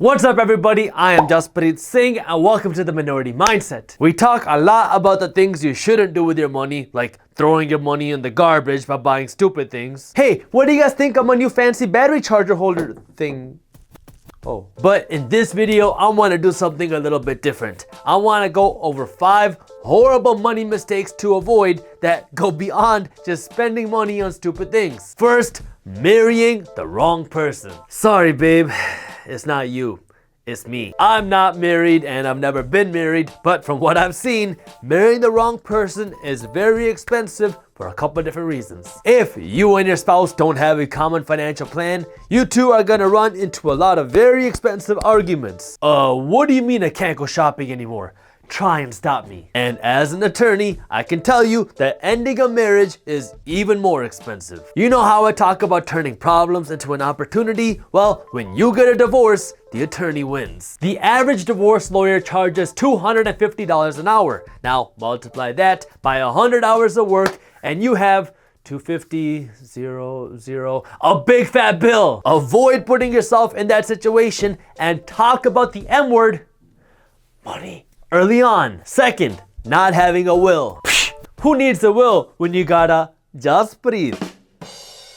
What's up everybody, I am Jaspreet Singh and welcome to the Minority Mindset. We talk a lot about the things you shouldn't do with your money, like throwing your money in the garbage by buying stupid things. Hey, what do you guys think of my new fancy battery charger holder thing? Oh. But in this video, I want to do something a little bit different. I want to go over 5 horrible money mistakes to avoid that go beyond just spending money on stupid things. First, marrying the wrong person. Sorry babe, it's not you. It's me. I'm not married and I've never been married, but from what I've seen, marrying the wrong person is very expensive for a couple of different reasons. If you and your spouse don't have a common financial plan, you two are gonna run into a lot of very expensive arguments. What do you mean I can't go shopping anymore? Try and stop me. And as an attorney, I can tell you that ending a marriage is even more expensive. You know how I talk about turning problems into an opportunity? Well, when you get a divorce, the attorney wins. The average divorce lawyer charges $250 an hour. Now, multiply that by 100 hours of work and you have 250, a big fat bill. Avoid putting yourself in that situation and talk about the M word, money, early on. Second, not having a will. Who needs a will when you gotta just breathe?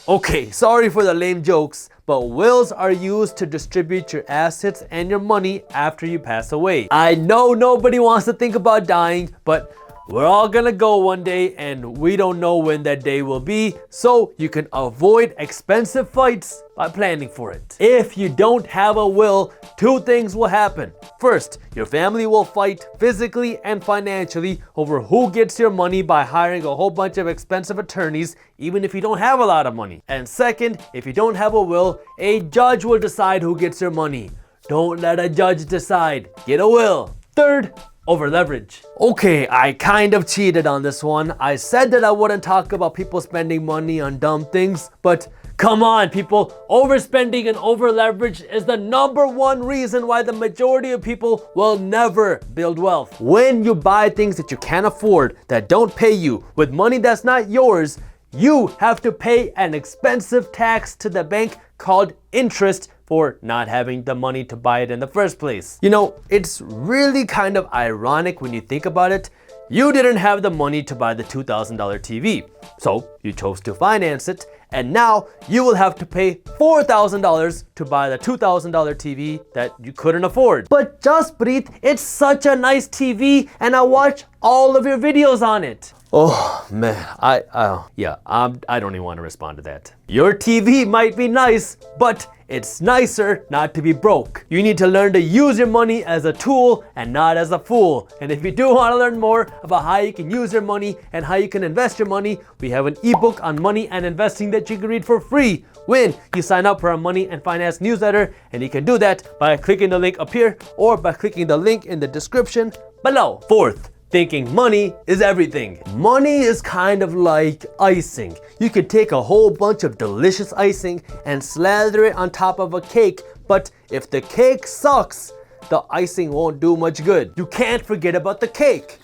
Okay, sorry for the lame jokes, but wills are used to distribute your assets and your money after you pass away. I know nobody wants to think about dying, but we're all gonna go one day and we don't know when that day will be, so you can avoid expensive fights by planning for it. If you don't have a will, 2 things will happen. First, your family will fight physically and financially over who gets your money by hiring a whole bunch of expensive attorneys, even if you don't have a lot of money. And second, if you don't have a will, a judge will decide who gets your money. Don't let a judge decide. Get a will. Third, over leverage. Okay, I kind of cheated on this one. I said that I wouldn't talk about people spending money on dumb things, but come on people, overspending and over leverage is the #1 reason why the majority of people will never build wealth. When you buy things that you can't afford, that don't pay you, with money that's not yours, you have to pay an expensive tax to the bank called interest for not having the money to buy it in the first place. You know, it's really kind of ironic when you think about it. You didn't have the money to buy the $2,000 TV, so you chose to finance it, and now you will have to pay $4,000 to buy the $2,000 TV that you couldn't afford. But Jaspreet, it's such a nice TV and I watch all of your videos on it. Oh man, I don't even want to respond to that. Your TV might be nice, but it's nicer not to be broke. You need to learn to use your money as a tool and not as a fool. And if you do want to learn more about how you can use your money and how you can invest your money, we have an ebook on money and investing that you can read for free when you sign up for our money and finance newsletter. And you can do that by clicking the link up here or by clicking the link in the description below. Fourth, thinking money is everything. Money is kind of like icing. You could take a whole bunch of delicious icing and slather it on top of a cake, but if the cake sucks, the icing won't do much good. You can't forget about the cake.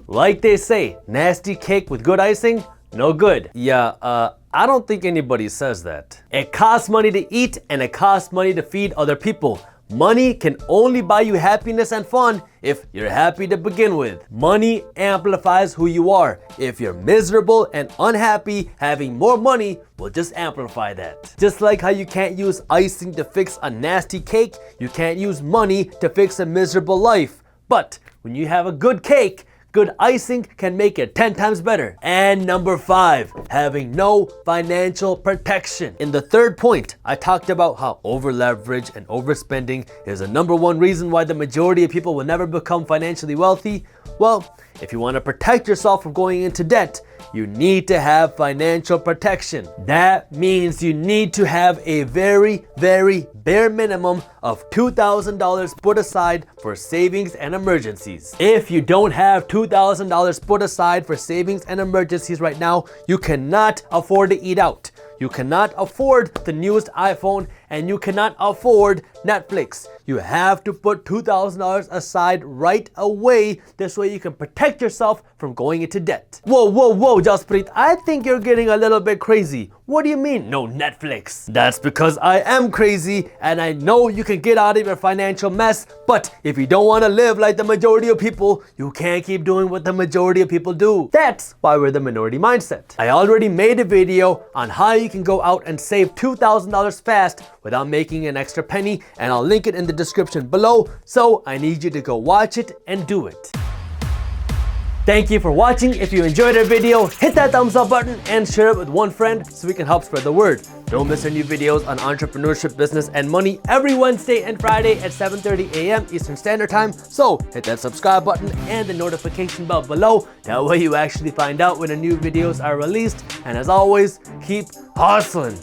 Like they say, nasty cake with good icing, no good. Yeah, I don't think anybody says that. It costs money to eat and it costs money to feed other people. Money can only buy you happiness and fun if you're happy to begin with. Money amplifies who you are. If you're miserable and unhappy, having more money will just amplify that. Just like how you can't use icing to fix a nasty cake, you can't use money to fix a miserable life. But when you have a good cake, good icing can make it 10 times better. And number 5, having no financial protection. In the third point, I talked about how over leverage and overspending is the #1 reason why the majority of people will never become financially wealthy. Well, if you want to protect yourself from going into debt, you need to have financial protection. That means you need to have a very, very bare minimum of $2,000 put aside for savings and emergencies. If you don't have $2,000 put aside for savings and emergencies right now, you cannot afford to eat out. You cannot afford the newest iPhone and you cannot afford Netflix, you have to put $2,000 aside right away. This way you can protect yourself from going into debt. Whoa, Jaspreet, I think you're getting a little bit crazy. What do you mean, no Netflix? That's because I am crazy and I know you can get out of your financial mess, but if you don't want to live like the majority of people, you can't keep doing what the majority of people do. That's why we're the Minority Mindset. I already made a video on how you can go out and save $2,000 fast without making an extra penny, and I'll link it in the description below, so I need you to go watch it and do it. Thank you for watching. If you enjoyed our video, hit that thumbs up button and share it with one friend so we can help spread the word. Don't miss our new videos on entrepreneurship, business, and money every Wednesday and Friday at 7:30 a.m. Eastern Standard Time. So hit that subscribe button and the notification bell below. That way you actually find out when the new videos are released. And as always, keep hustling.